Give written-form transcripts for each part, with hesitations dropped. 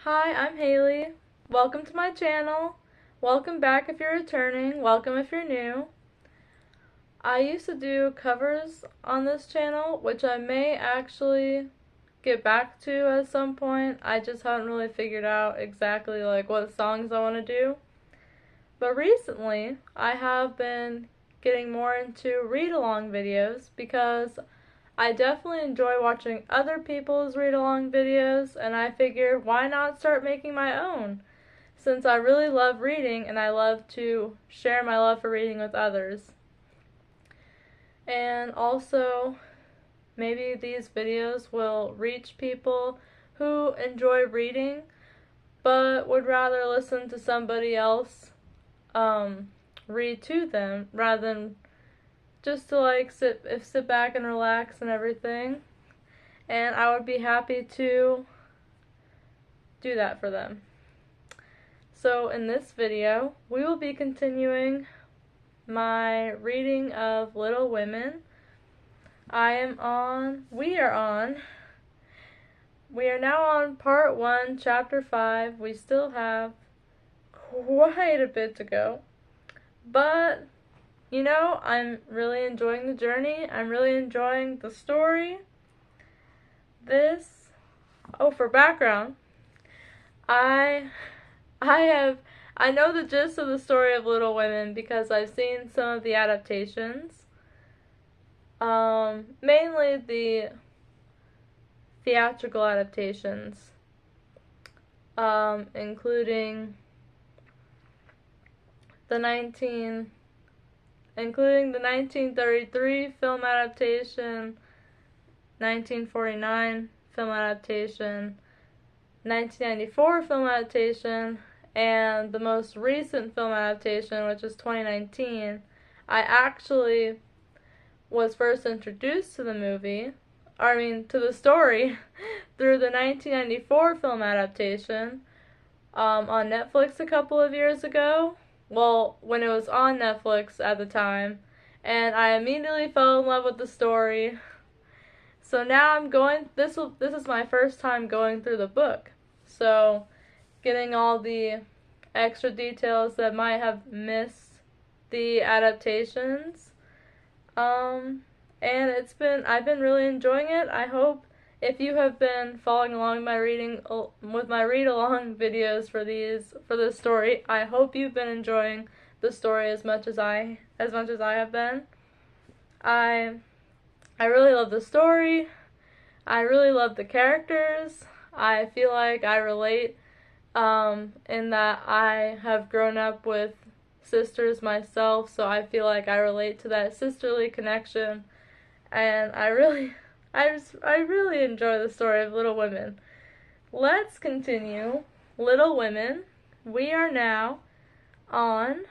Hi, I'm Haley. Welcome to my channel. Welcome back if you're returning. Welcome if you're new. I used to do covers on this channel, which I may actually get back to at some point. I just haven't really figured out exactly what songs I want to do. But recently, I have been getting more into read-along videos because I definitely enjoy watching other people's read-along videos, and I figured why not start making my own, since I really love reading and I love to share my love for reading with others. And also, maybe these videos will reach people who enjoy reading but would rather listen to somebody else read to them rather than just to sit back and relax and everything. And I would be happy to do that for them. So in this video, we will be continuing my reading of Little Women. We are now on part 1, chapter 5. We still have quite a bit to go. But, I'm really enjoying the journey. I'm really enjoying the story. For background, I know the gist of the story of Little Women because I've seen some of the adaptations. Mainly the theatrical adaptations, including the 1933 film adaptation, 1949 film adaptation, 1994 film adaptation, and the most recent film adaptation, which is 2019. I actually was first introduced to the story, through the 1994 film adaptation on Netflix a couple of years ago. Well, when it was on Netflix at the time, and I immediately fell in love with the story. So now this is my first time going through the book. So, getting all the extra details that might have missed the adaptations. And I've been really enjoying it. I hope if you have been following along with my read-along videos for this story, I hope you've been enjoying the story as much as I have been. I really love the story. I really love the characters. I feel like I relate, in that I have grown up with sisters myself, so I feel like I relate to that sisterly connection, and I really enjoy the story of Little Women. Let's continue Little Women. We are now on,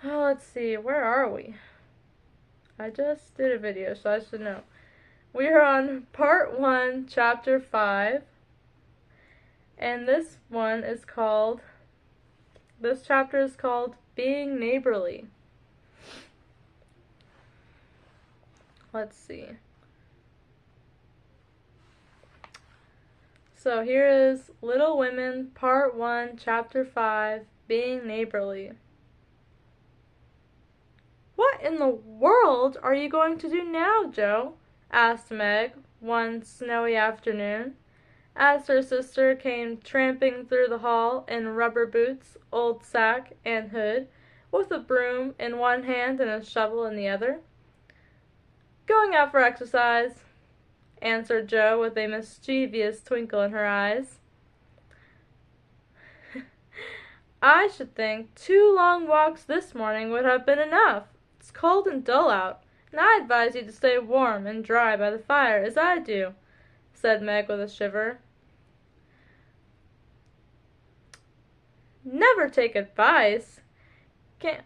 let's see, where are we? I just did a video, so I should know. We are on part 1, chapter 5, and this chapter is called Being Neighborly. Let's see. So here is Little Women, part 1, chapter 5, Being Neighborly. "What in the world are you going to do now, Jo?" asked Meg one snowy afternoon, as her sister came tramping through the hall in rubber boots, old sack, and hood, with a broom in one hand and a shovel in the other. "Going out for exercise," answered Jo with a mischievous twinkle in her eyes. "I should think 2 long walks this morning would have been enough. It's cold and dull out, and I advise you to stay warm and dry by the fire, as I do," said Meg with a shiver. Never take advice. Can't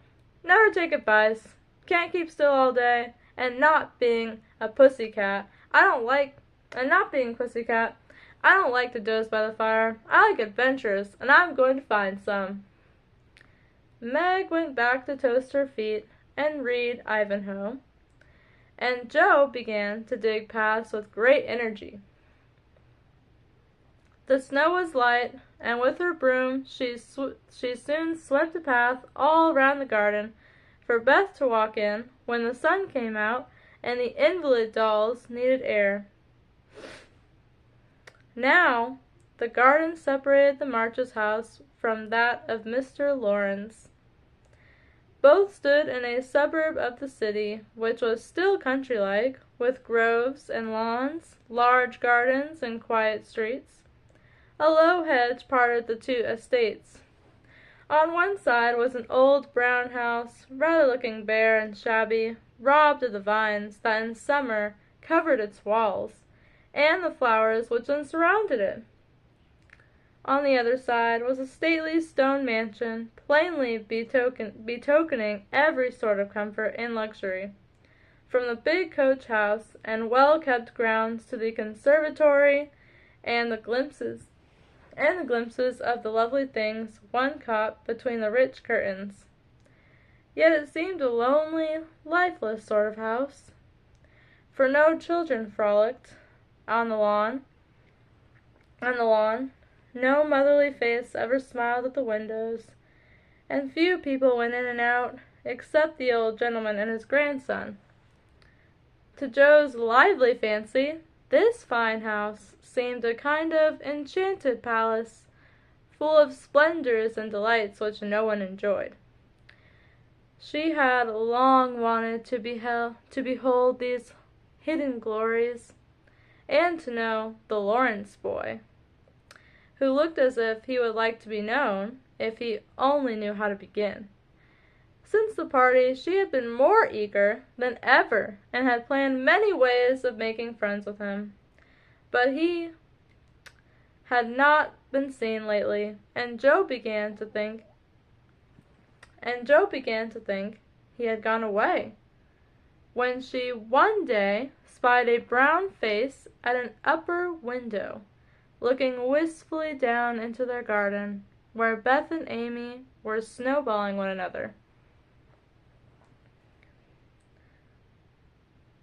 keep still all day, and not being a pussycat. I don't like to doze by the fire. I like adventures, and I'm going to find some." Meg went back to toast her feet and read Ivanhoe, and Jo began to dig paths with great energy. The snow was light, and with her broom she soon swept a path all round the garden for Beth to walk in when the sun came out and the invalid dolls needed air. Now the garden separated the Marches' house from that of Mr. Lawrence. Both stood in a suburb of the city, which was still country-like, with groves and lawns, large gardens, and quiet streets. A low hedge parted the two estates. On one side was an old brown house, rather looking bare and shabby, robbed of the vines that in summer covered its walls, and the flowers which then surrounded it. On the other side was a stately stone mansion, plainly betokening every sort of comfort and luxury, from the big coach house and well-kept grounds to the conservatory and the glimpses of the lovely things one caught between the rich curtains. Yet it seemed a lonely, lifeless sort of house, for no children frolicked on the lawn. No motherly face ever smiled at the windows, and few people went in and out, except the old gentleman and his grandson. To Joe's lively fancy, this fine house seemed a kind of enchanted palace, full of splendors and delights which no one enjoyed. She had long wanted to behold these hidden glories, and to know the Lawrence boy, who looked as if he would like to be known if he only knew how to begin. Since the party she had been more eager than ever, and had planned many ways of making friends with him. But he had not been seen lately, and Joe began to think he had gone away, when she one day spied a brown face at an upper window, looking wistfully down into their garden, where Beth and Amy were snowballing one another.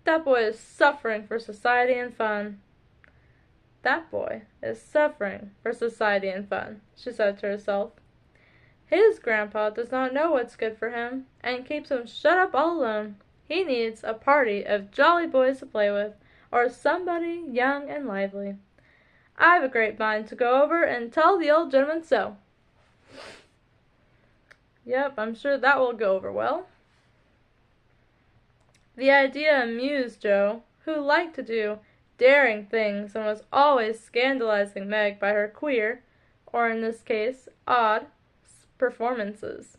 That boy is suffering for society and fun. That boy is suffering for society and fun, she said to herself. His grandpa does not know what's good for him, and keeps him shut up all alone. He needs a party of jolly boys to play with, or somebody young and lively. I've a great mind to go over and tell the old gentleman so. Yep, I'm sure that will go over well. The idea amused Joe, who liked to do daring things and was always scandalizing Meg by her queer, or in this case, odd, performances.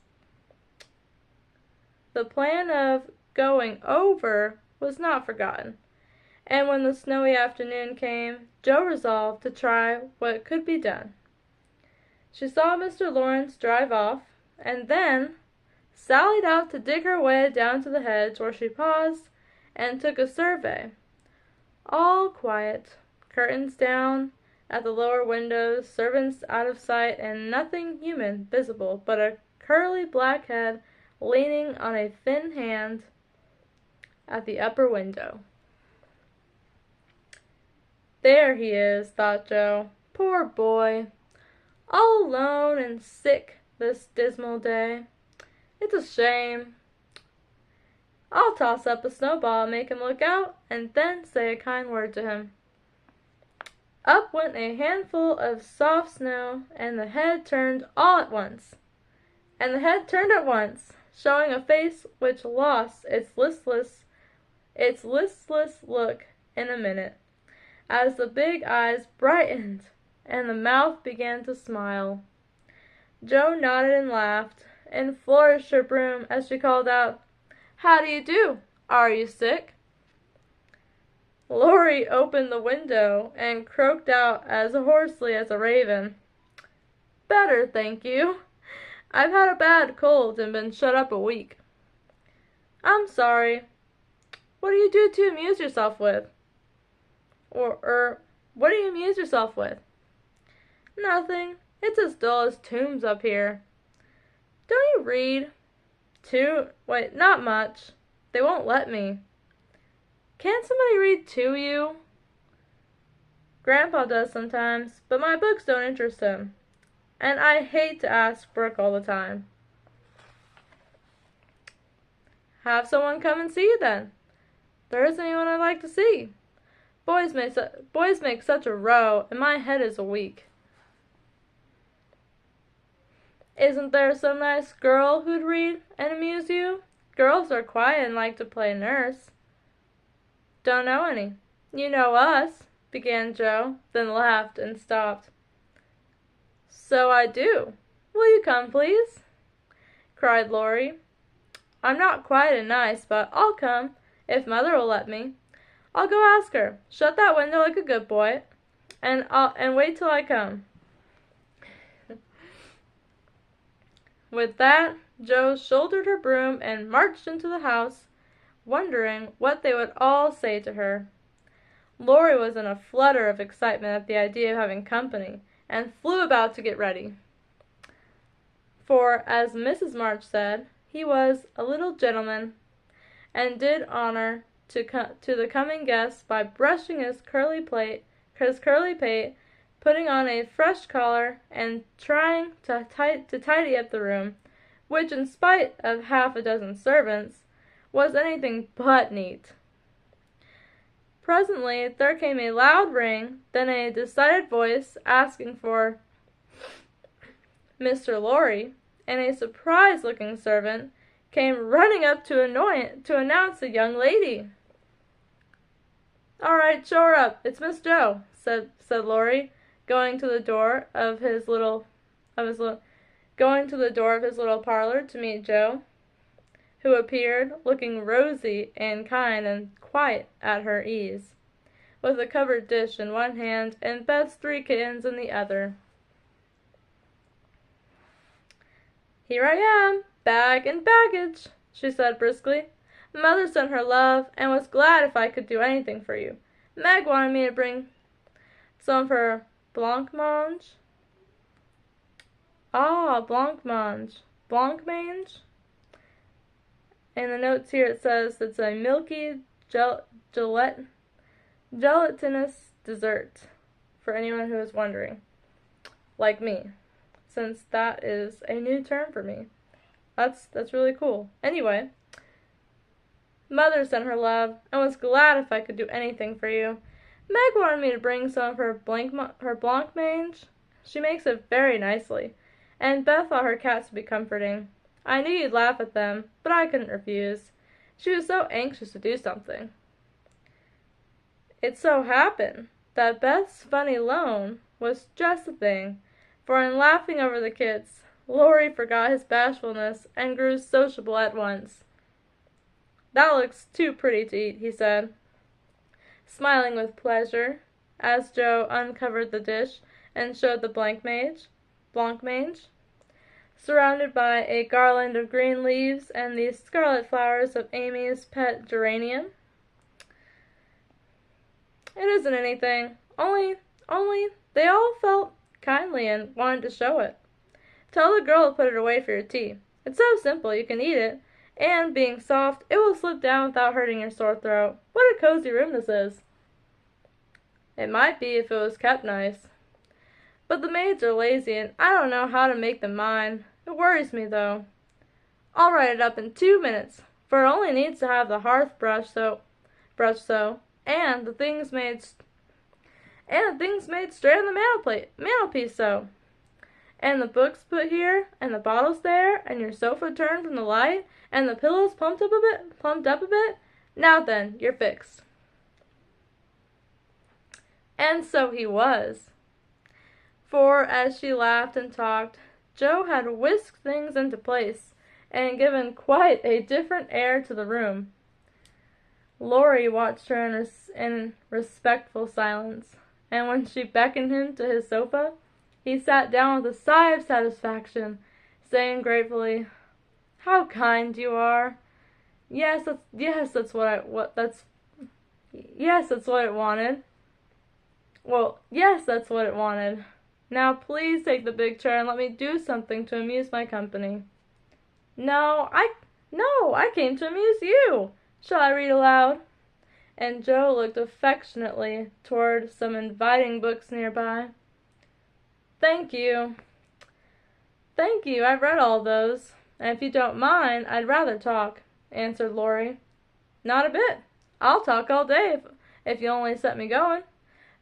The plan of going over was not forgotten, and when the snowy afternoon came, Joe resolved to try what could be done. She saw Mr. Lawrence drive off, and then sallied out to dig her way down to the hedge, where she paused and took a survey. All quiet, curtains down at the lower windows, servants out of sight, and nothing human visible but a curly black head leaning on a thin hand at the upper window. There he is, thought Joe. Poor boy, all alone and sick this dismal day. It's a shame. I'll toss up a snowball and make him look out, and then say a kind word to him. Up went a handful of soft snow, and the head turned at once, showing a face which lost its listless look in a minute, as the big eyes brightened and the mouth began to smile. Joe nodded and laughed, and flourished her broom as she called out, "How do you do? Are you sick?" Laurie opened the window and croaked out as hoarsely as a raven, "Better, thank you. I've had a bad cold and been shut up a week." "I'm sorry. What do you do to amuse yourself with?" What do you amuse yourself with?" "Nothing. It's as dull as tombs up here." "Don't you read?" Not much. They won't let me." "Can't somebody read to you?" Grandpa does sometimes, but my books don't interest him. And I hate to ask Brooke all the time. Have someone come and see you then. There isn't anyone I'd like to see. Boys make such a row, and my head is weak. Isn't there some nice girl who'd read and amuse you? Girls are quiet and like to play nurse. Don't know any. You know us, began Jo, then laughed and stopped. So I do. Will you come, please? Cried Laurie. I'm not quiet and nice, but I'll come, if Mother will let me. I'll go ask her. Shut that window like a good boy, and wait till I come. With that, Jo shouldered her broom and marched into the house, wondering what they would all say to her. Laurie was in a flutter of excitement at the idea of having company, and flew about to get ready. For, as Mrs. March said, he was a little gentleman, and did honor to the coming guests by brushing his curly pate, putting on a fresh collar, and trying to tidy up the room, which, in spite of half a dozen servants, was anything but neat. Presently there came a loud ring, then a decided voice asking for Mr. Laurie, and a surprised-looking servant came running up to announce a young lady. "All right, show her up. It's Miss Jo," said Laurie, going to the door of his little parlor to meet Jo, who appeared, looking rosy and kind and quite at her ease, with a covered dish in one hand and Beth's 3 kittens in the other. "Here I am, bag and baggage," she said briskly. "Mother sent her love, and was glad if I could do anything for you. Meg wanted me to bring some of her blancmange." "Ah, blancmange. Blancmange?" In the notes here it says it's a milky, gelatinous dessert, for anyone who is wondering, like me, since that is a new term for me. That's really cool. Anyway, Mother sent her love, and was glad if I could do anything for you. Meg wanted me to bring some of her blancmange. She makes it very nicely, and Beth thought her cats would be comforting. I knew you'd laugh at them, but I couldn't refuse. She was so anxious to do something. It so happened that Beth's funny loan was just the thing, for in laughing over the kits, Laurie forgot his bashfulness and grew sociable at once. "That looks too pretty to eat," he said, smiling with pleasure, as Jo uncovered the dish and showed the blancmange, surrounded by a garland of green leaves and the scarlet flowers of Amy's pet geranium. "It isn't anything, only they all felt kindly and wanted to show it. Tell the girl to put it away for your tea. It's so simple you can eat it, and, being soft, it will slip down without hurting your sore throat. What a cozy room this is." "It might be if it was kept nice. But the maids are lazy, and I don't know how to make them mind. It worries me, though. I'll write it up in 2 minutes, for it only needs to have the hearth brushed so, and the things made straight on the mantelpiece so, and the books put here, and the bottles there, and your sofa turned from the light, and the pillows plumped up a bit. Now then, you're fixed." And so he was. For, as she laughed and talked, Jo had whisked things into place, and given quite a different air to the room. Laurie watched her in respectful silence, and when she beckoned him to his sofa, he sat down with a sigh of satisfaction, saying gratefully, "How kind you are! Yes, that's what it wanted. Well, yes, that's what it wanted. Now please take the big chair and let me do something to amuse my company." No, I came to amuse you. Shall I read aloud?" and Jo looked affectionately toward some inviting books nearby. "Thank you. Thank you, I've read all those, and if you don't mind, I'd rather talk," answered Laurie. "Not a bit. I'll talk all day if you'll only set me going.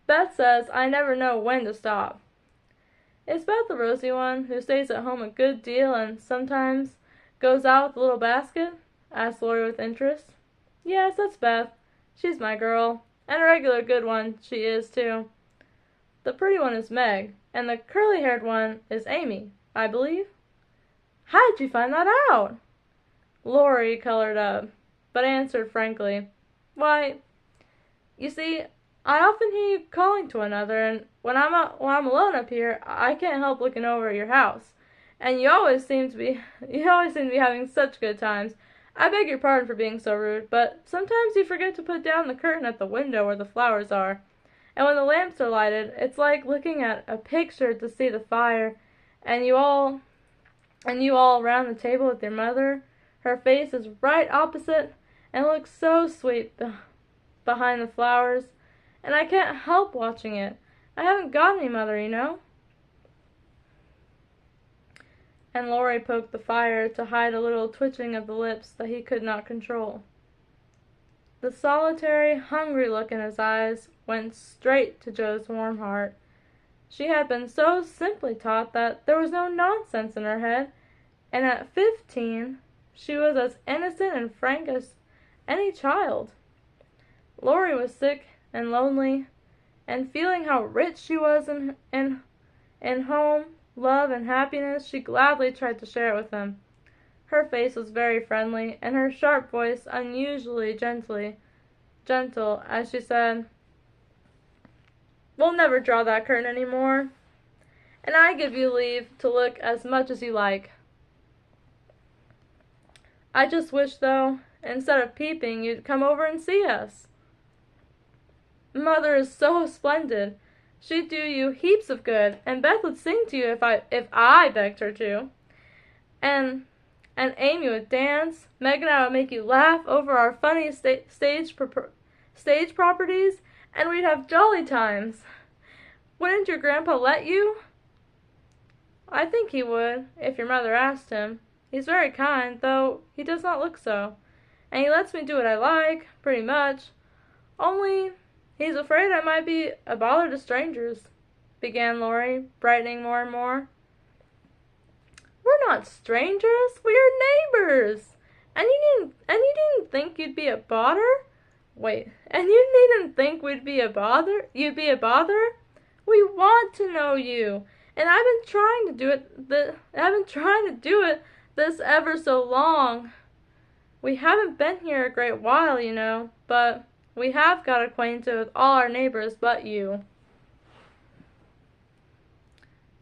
Beth says I never know when to stop." "Is Beth the rosy one, who stays at home a good deal and sometimes goes out with a little basket?" asked Laurie with interest. "Yes, that's Beth. She's my girl, and a regular good one she is, too. The pretty one is Meg, and the curly-haired one is Amy, I believe." "How did you find that out?" Laurie colored up, but answered frankly, "Why, you see, I often hear you calling to another, and when I'm alone up here, I can't help looking over at your house, and you always seem to be having such good times. I beg your pardon for being so rude, but sometimes you forget to put down the curtain at the window where the flowers are, and when the lamps are lighted, it's like looking at a picture to see the fire, and you all around the table with your mother. Her face is right opposite, and looks so sweet behind the flowers, and I can't help watching it. I haven't got any mother, you know." And Laurie poked the fire to hide a little twitching of the lips that he could not control. The solitary, hungry look in his eyes went straight to Jo's warm heart. She had been so simply taught that there was no nonsense in her head, and at 15 she was as innocent and frank as any child. Laurie was sick and lonely, and feeling how rich she was in home, love, and happiness, she gladly tried to share it with him. Her face was very friendly, and her sharp voice unusually gentle, as she said, "We'll never draw that curtain any more, and I give you leave to look as much as you like. I just wish, though, instead of peeping, you'd come over and see us. Mother is so splendid. She'd do you heaps of good, and Beth would sing to you if I begged her to. And Amy would dance. Meg and I would make you laugh over our funny stage properties, and we'd have jolly times. Wouldn't your grandpa let you?" "I think he would, if your mother asked him. He's very kind, though he does not look so, and he lets me do what I like, pretty much. Only he's afraid I might be a bother to strangers," began Laurie, brightening more and more. "We're not strangers, we're neighbors, and you needn't think you'd be a bother? Wait, and you needn't think you'd be a bother? We want to know you, and I've been trying to do it this ever so long. We haven't been here a great while, you know, but we have got acquainted with all our neighbors but you.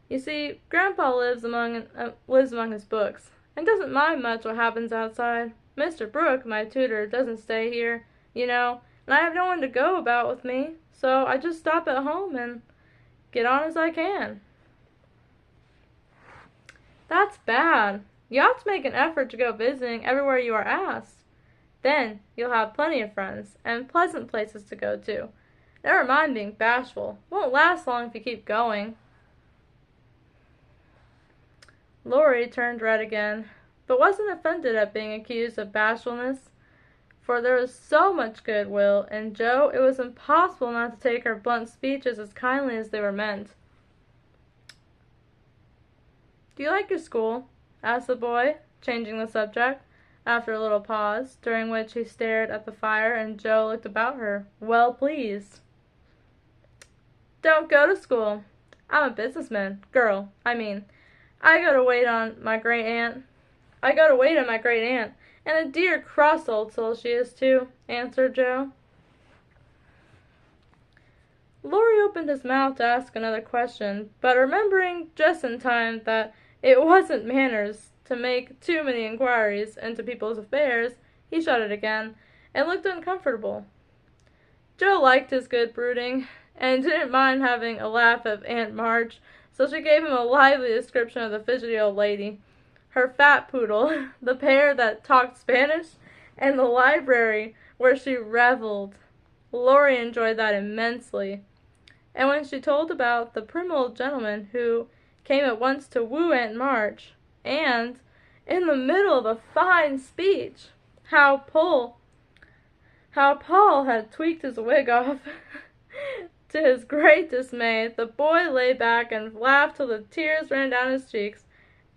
You see, Grandpa lives among his books, and doesn't mind much what happens outside. Mr. Brooke, my tutor, doesn't stay here, you know, and I have no one to go about with me, so I just stop at home and get on as I can." "That's bad. You ought to make an effort to go visiting everywhere you are asked. Then you'll have plenty of friends, and pleasant places to go to. Never mind being bashful. Won't last long if you keep going." Laurie turned red again, but wasn't offended at being accused of bashfulness, for there was so much goodwill in Jo it was impossible not to take her blunt speeches as kindly as they were meant. "Do you like your school?" asked the boy, changing the subject, after a little pause, during which he stared at the fire and Jo looked about her, well pleased. "Don't go to school. I'm a businessman. I mean. I go to wait on my great aunt, and a dear cross old soul she is too," answered Jo. Laurie opened his mouth to ask another question, but remembering just in time that it wasn't manners to make too many inquiries into people's affairs, he shut it again, and looked uncomfortable. Jo liked his good brooding, and didn't mind having a laugh at Aunt March, so she gave him a lively description of the fidgety old lady, her fat poodle, the pair that talked Spanish, and the library where she reveled Laurie enjoyed that immensely, and when she told about the prim old gentleman who came at once to woo Aunt March, and, in the middle of a fine speech, how Paul had tweaked his wig off, to his great dismay, the boy lay back and laughed till the tears ran down his cheeks,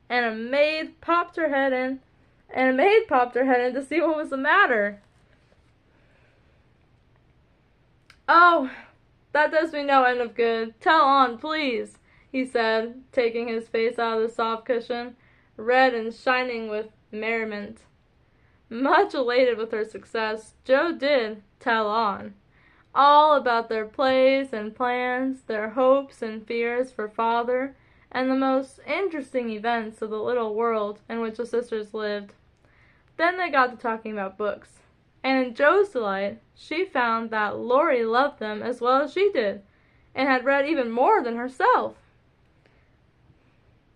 and a maid popped her head in to see what was the matter. "Oh, that does me no end of good. Tell on, please," he said, taking his face out of the soft cushion, red and shining with merriment. Much elated with her success, Jo did "tell on," all about their plays and plans, their hopes and fears for father, and the most interesting events of the little world in which the sisters lived. Then they got to talking about books, and in Jo's delight, she found that Laurie loved them as well as she did, and had read even more than herself.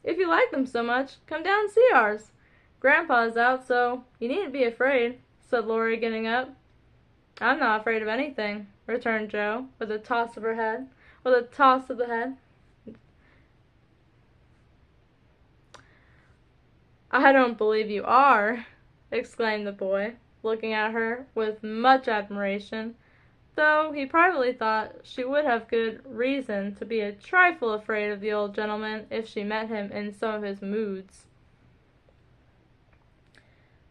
"If you like them so much, come down and see ours. Grandpa is out, so you needn't be afraid," said Laurie, getting up. "I'm not afraid of anything," returned Jo, with a toss of the head. "I don't believe you are," exclaimed the boy, looking at her with much admiration, though he privately thought she would have good reason to be a trifle afraid of the old gentleman if she met him in some of his moods.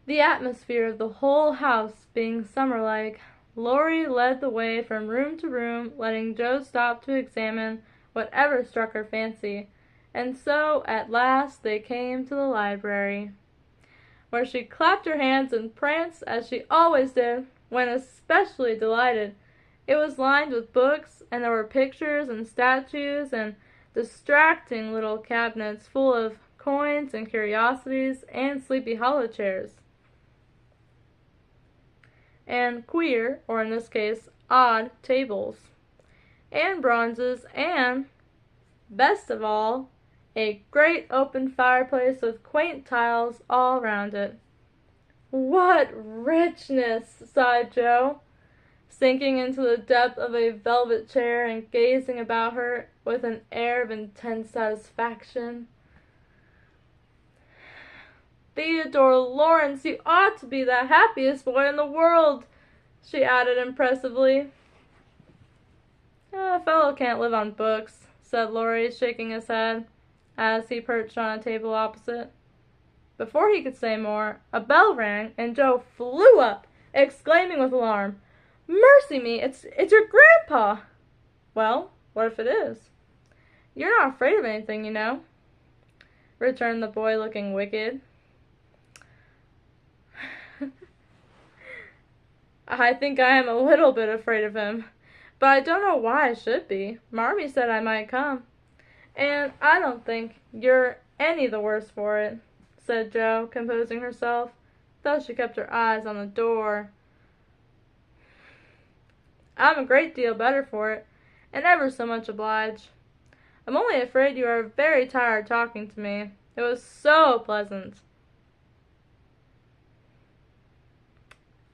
The atmosphere of the whole house being summer-like, Laurie led the way from room to room, letting Jo stop to examine whatever struck her fancy, and so at last they came to the library, where she clapped her hands and pranced as she always did when especially delighted. It was lined with books, and there were pictures and statues and distracting little cabinets full of coins and curiosities and Sleepy Hollow chairs, and queer, or in this case, odd tables, and bronzes, and, best of all, a great open fireplace with quaint tiles all round it. "What richness!" sighed Jo, sinking into the depth of a velvet chair and gazing about her with an air of intense satisfaction. "Theodore Lawrence, you ought to be the happiest boy in the world," she added impressively. "A fellow can't live on books," said Laurie, shaking his head, as he perched on a table opposite. Before he could say more, a bell rang, and Jo flew up, exclaiming with alarm, "Mercy me, it's your grandpa!" "Well, what if it is?" "You're not afraid of anything, you know," returned the boy, looking wicked. "I think I am a little bit afraid of him, but I don't know why I should be. Marmee said I might come, and I don't think you're any the worse for it," said Jo, composing herself, though she kept her eyes on the door. "I'm a great deal better for it, and ever so much obliged. I'm only afraid you are very tired talking to me. It was so pleasant."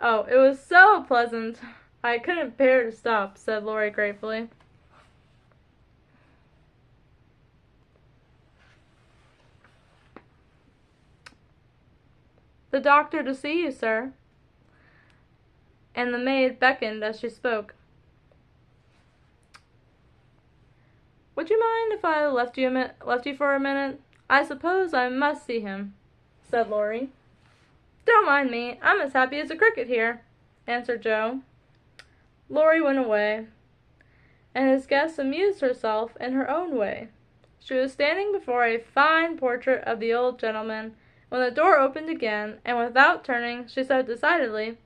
"Oh, it was so pleasant, I couldn't bear to stop," said Laurie gratefully. "The doctor to see you, sir," and the maid beckoned as she spoke. "Would you mind if I left you for a minute? I suppose I must see him," said Laurie. "Don't mind me. I'm as happy as a cricket here," answered Jo. Laurie went away, and his guest amused herself in her own way. She was standing before a fine portrait of the old gentleman, when the door opened again, and without turning, she said decidedly,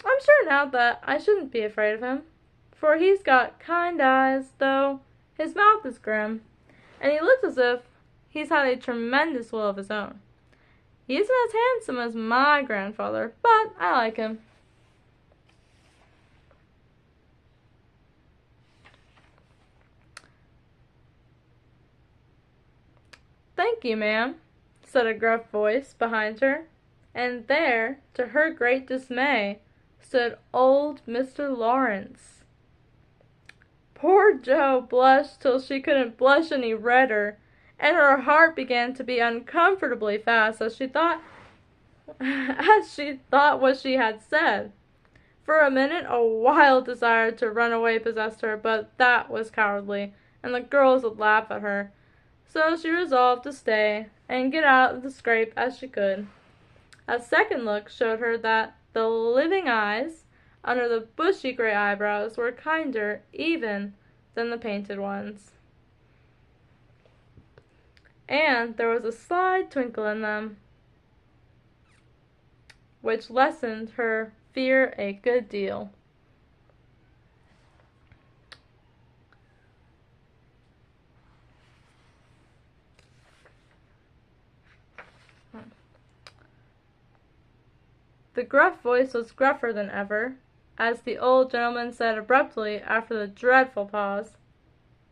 "I'm sure now that I shouldn't be afraid of him, for he's got kind eyes, though his mouth is grim, and he looks as if he's had a tremendous will of his own. He isn't as handsome as my grandfather, but I like him." "Thank you, ma'am," said a gruff voice behind her, and there, to her great dismay, stood old Mr. Lawrence. Poor Jo blushed till she couldn't blush any redder, and her heart began to beat uncomfortably fast as she thought what she had said. For a minute a wild desire to run away possessed her, but that was cowardly, and the girls would laugh at her. So she resolved to stay and get out of the scrape as she could. A second look showed her that the living eyes under the bushy gray eyebrows were kinder even than the painted ones, and there was a sly twinkle in them which lessened her fear a good deal. The gruff voice was gruffer than ever, as the old gentleman said abruptly after the dreadful pause,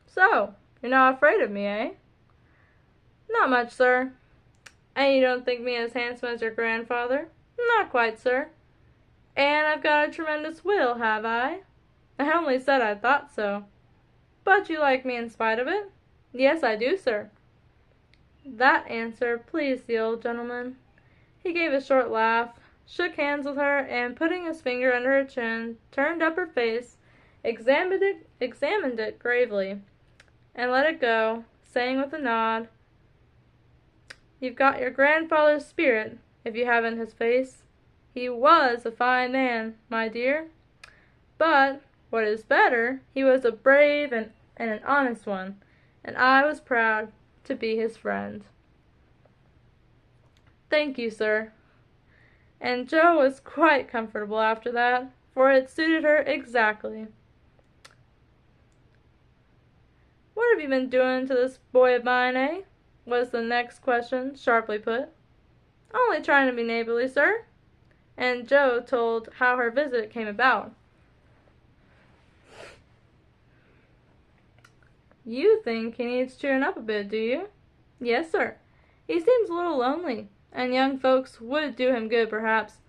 "So, you're not afraid of me, eh?" "Not much, sir." "And you don't think me as handsome as your grandfather?" "Not quite, sir." "And I've got a tremendous will, have I?" "I only said I thought so." "But you like me in spite of it?" "Yes, I do, sir." That answer pleased the old gentleman. He gave a short laugh, shook hands with her, and putting his finger under her chin, turned up her face, examined it gravely, and let it go, saying with a nod, "You've got your grandfather's spirit, if you haven't his face. He was a fine man, my dear. But, what is better, he was a brave and an honest one, and I was proud to be his friend." "Thank you, sir." And Jo was quite comfortable after that, for it suited her exactly. "What have you been doing to this boy of mine, eh?" was the next question, sharply put. "Only trying to be neighborly, sir." And Jo told how her visit came about. "You think he needs cheering up a bit, do you?" "Yes, sir. He seems a little lonely, and young folks would do him good, perhaps.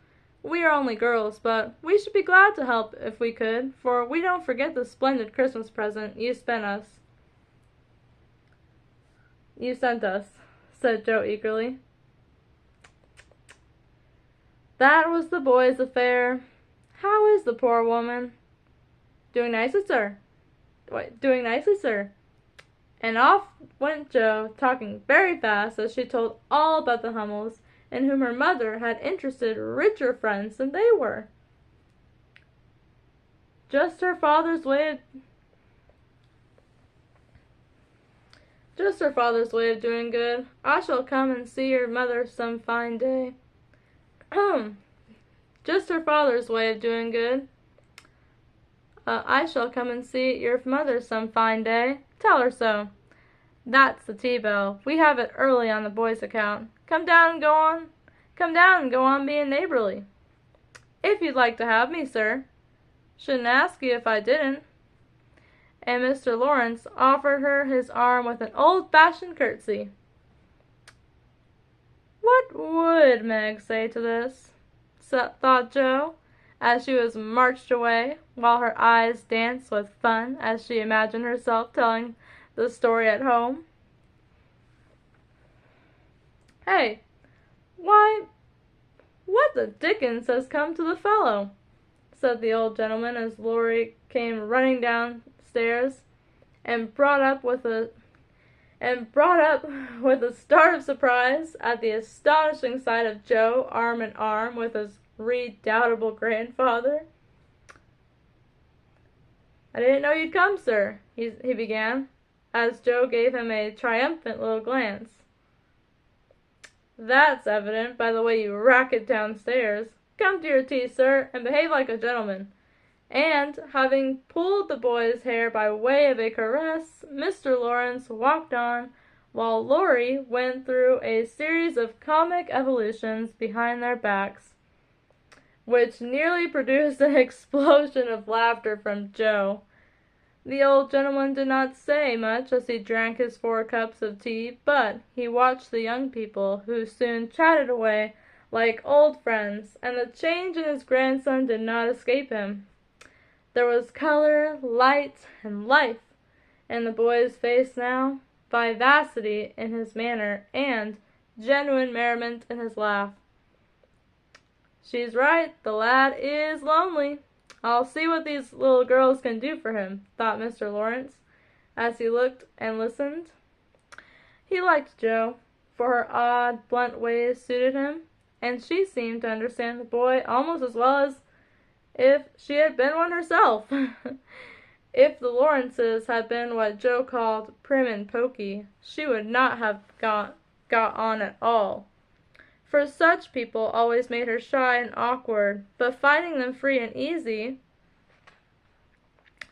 We are only girls, but we should be glad to help if we could, for we don't forget the splendid Christmas present you sent us," said Jo eagerly. "That was the boy's affair. How is the poor woman?" "Doing nicely, sir." "Doing nicely, sir." And off went Jo, talking very fast as she told all about the Hummels, in whom her mother had interested richer friends than they were. Just her father's way of doing good. I shall come and see your mother some fine day. Just her father's way of doing good. I shall come and see your mother some fine day. Tell her so. That's the tea bell. We have it early on the boy's account. Come down and go on being neighborly. If you'd like to have me, sir. Shouldn't ask you if I didn't." And Mr. Lawrence offered her his arm with an old-fashioned curtsy. What would Meg say to this? Thought Jo, as she was marched away, while her eyes danced with fun as she imagined herself telling the story at home. "Hey, why, what the dickens has come to the fellow?" said the old gentleman as Laurie came running downstairs, and brought up with a start of surprise at the astonishing sight of Jo arm in arm with his redoubtable grandfather. "I didn't know you'd come, sir," he began, as Jo gave him a triumphant little glance. "That's evident by the way you racket downstairs. Come to your tea, sir, and behave like a gentleman." And, having pulled the boy's hair by way of a caress, Mr. Lawrence walked on, while Laurie went through a series of comic evolutions behind their backs, which nearly produced an explosion of laughter from Jo. The old gentleman did not say much as he drank his 4 cups of tea, but he watched the young people, who soon chatted away like old friends, and the change in his grandson did not escape him. There was color, light, and life in the boy's face now, vivacity in his manner, and genuine merriment in his laugh. "She's right, the lad is lonely. I'll see what these little girls can do for him," thought Mr. Lawrence, as he looked and listened. He liked Jo, for her odd, blunt ways suited him, and she seemed to understand the boy almost as well as if she had been one herself. If the Lawrences had been what Jo called prim and poky, she would not have got on at all, for such people always made her shy and awkward, but finding them free and easy,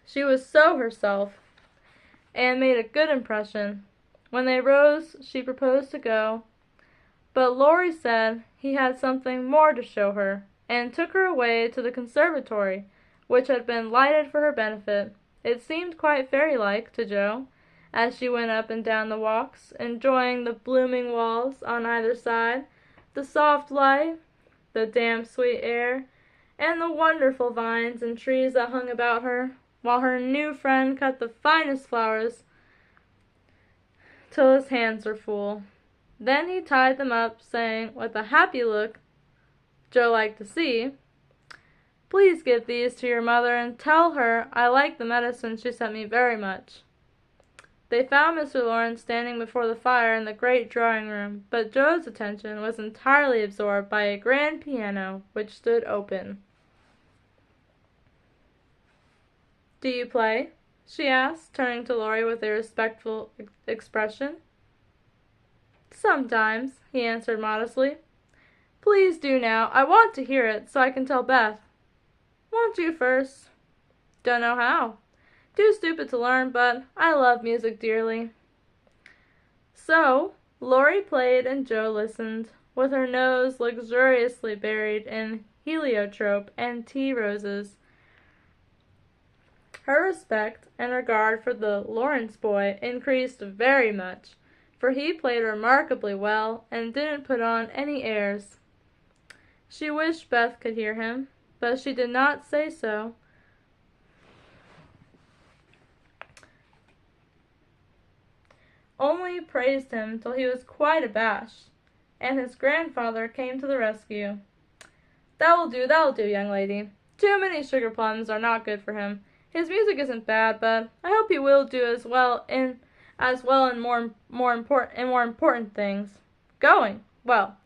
she was so herself, and made a good impression. When they rose, she proposed to go, but Laurie said he had something more to show her, and took her away to the conservatory, which had been lighted for her benefit. It seemed quite fairy-like to Jo, as she went up and down the walks, enjoying the blooming walls on either side, the soft light, the damp sweet air, and the wonderful vines and trees that hung about her, while her new friend cut the finest flowers till his hands were full. Then he tied them up, saying, with a happy look Jo liked to see, "Please give these to your mother, and tell her I like the medicine she sent me very much." They found Mr. Lawrence standing before the fire in the great drawing-room, but Jo's attention was entirely absorbed by a grand piano which stood open. "Do you play?" she asked, turning to Laurie with a respectful expression. "Sometimes," he answered modestly. "Please do now. I want to hear it, so I can tell Beth." "Won't you first?" "Don't know how. Too stupid to learn, but I love music dearly." So Laurie played and Jo listened, with her nose luxuriously buried in heliotrope and tea roses. Her respect and regard for the Lawrence boy increased very much, for he played remarkably well and didn't put on any airs. She wished Beth could hear him, but she did not say so. Only praised him till he was quite abashed, and his grandfather came to the rescue. That'll do, young lady. Too many sugar plums are not good for him. His music isn't bad, but I hope he will do as well in more important things. Going? Well,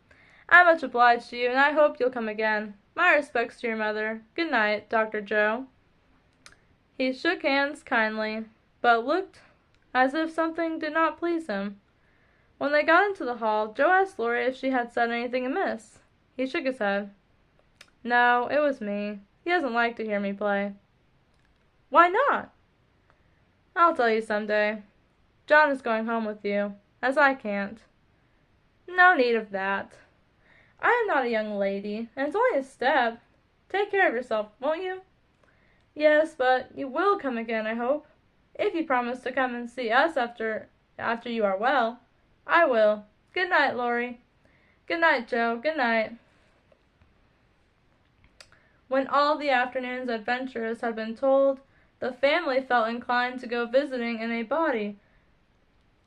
I'm much obliged to you, and I hope you'll come again. My respects to your mother. Good night, Dr. Jo." He shook hands kindly, but looked as if something did not please him. When they got into the hall, Jo asked Laurie if she had said anything amiss. He shook his head. "No, it was me. He doesn't like to hear me play." "Why not?" "I'll tell you some day. John is going home with you, as I can't." "No need of that. I am not a young lady, and it's only a step. Take care of yourself, won't you?" "Yes, but you will come again, I hope. If you promise to come and see us after you are well." "I will. Good night, Laurie." "Good night, Jo. Good night." When all the afternoon's adventures had been told, the family felt inclined to go visiting in a body,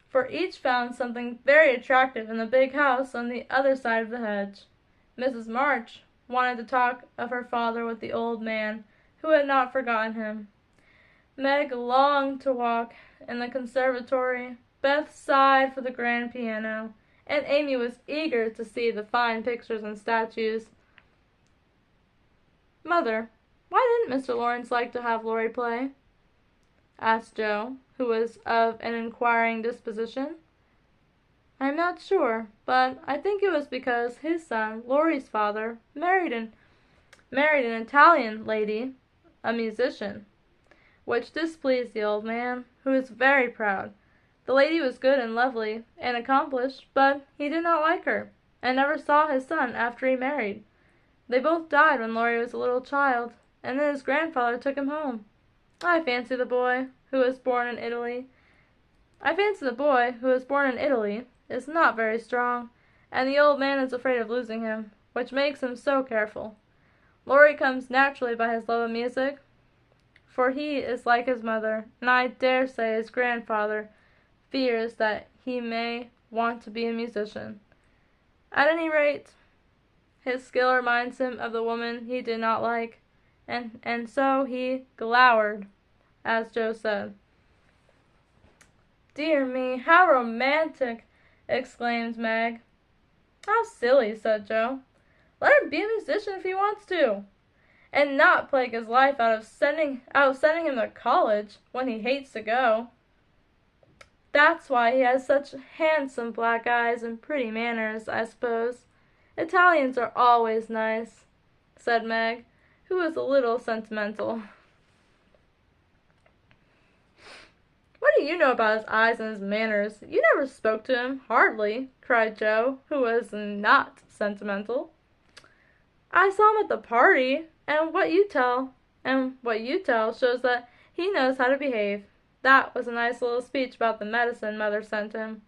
for each found something very attractive in the big house on the other side of the hedge. Mrs. March wanted to talk of her father with the old man, who had not forgotten him. Meg longed to walk in the conservatory. Beth sighed for the grand piano, and Amy was eager to see the fine pictures and statues. "Mother, why didn't Mr. Lawrence like to have Laurie play?" asked Jo, who was of an inquiring disposition. "I am not sure, but I think it was because his son, Laurie's father, married an Italian lady, a musician, which displeased the old man, who was very proud. The lady was good and lovely and accomplished, but he did not like her, and never saw his son after he married. They both died when Laurie was a little child, and then his grandfather took him home. I fancy the boy, who was born in Italy, is not very strong, and the old man is afraid of losing him. which makes him so careful. Laurie comes naturally by his love of music, for he is like his mother, and I dare say his grandfather fears that he may want to be a musician. At any rate, his skill reminds him of the woman he did not like, and so he glowered, as Jo said. "Dear me, how romantic!" exclaimed Meg. "How silly," said Jo. "Let him be a musician if he wants to, and not plague his life out of sending him to college when he hates to go. That's why he has such handsome black eyes and pretty manners, I suppose. Italians are always nice," said Meg, who was a little sentimental. "What do you know about his eyes and his manners? You never spoke to him, hardly," cried Jo, who was not sentimental. "I saw him at the party, and what you tell shows that he knows how to behave. That was a nice little speech about the medicine Mother sent him."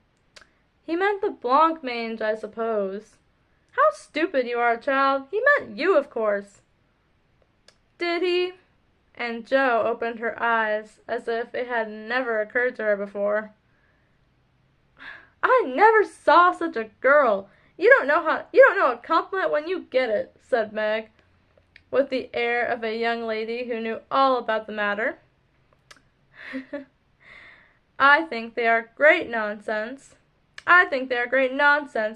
"He meant the blancmange, I suppose." "How stupid you are, child! He meant you, of course." "Did he?" And Jo opened her eyes as if it had never occurred to her before. "I never saw such a girl. You don't know a compliment when you get it," said Meg, with the air of a young lady who knew all about the matter. I think they are great nonsense, and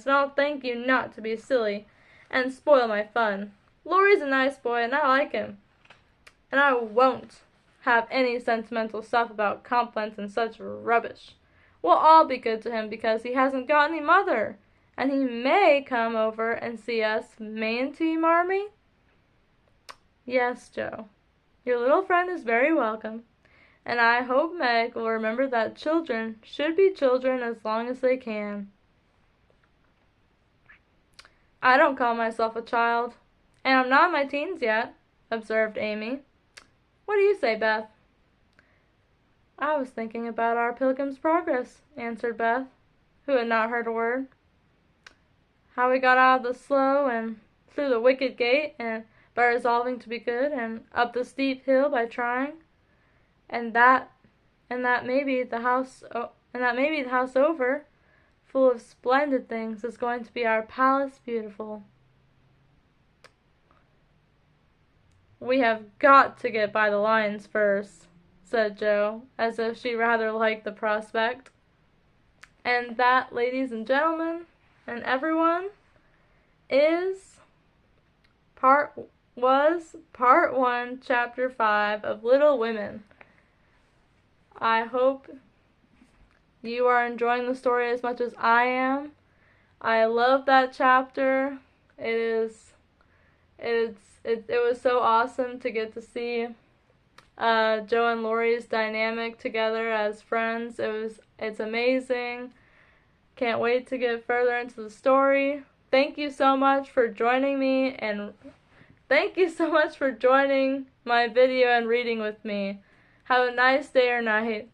I'll thank you not to be silly and spoil my fun. Laurie's a nice boy, and I like him. And I won't have any sentimental stuff about compliments and such rubbish. We'll all be good to him because he hasn't got any mother, and he may come over and see us, mayn't he, Marmee?" "Yes, Jo, your little friend is very welcome, and I hope Meg will remember that children should be children as long as they can." "I don't call myself a child, and I'm not in my teens yet," observed Amy. "What do you say, Beth?" "I was thinking about our Pilgrim's Progress," answered Beth, who had not heard a word. "How we got out of the slough and through the wicket gate, and by resolving to be good, and up the steep hill by trying, and that maybe the house over, full of splendid things, is going to be our Palace Beautiful." "We have got to get by the lions first," said Jo, as if she rather liked the prospect. And that, ladies and gentlemen, and everyone, was part 1, chapter 5 of Little Women. I hope you are enjoying the story as much as I am. I love that chapter. It was so awesome to get to see Jo and Laurie's dynamic together as friends. It's amazing. Can't wait to get further into the story. Thank you so much for joining me, and thank you so much for joining my video and reading with me. Have a nice day or night.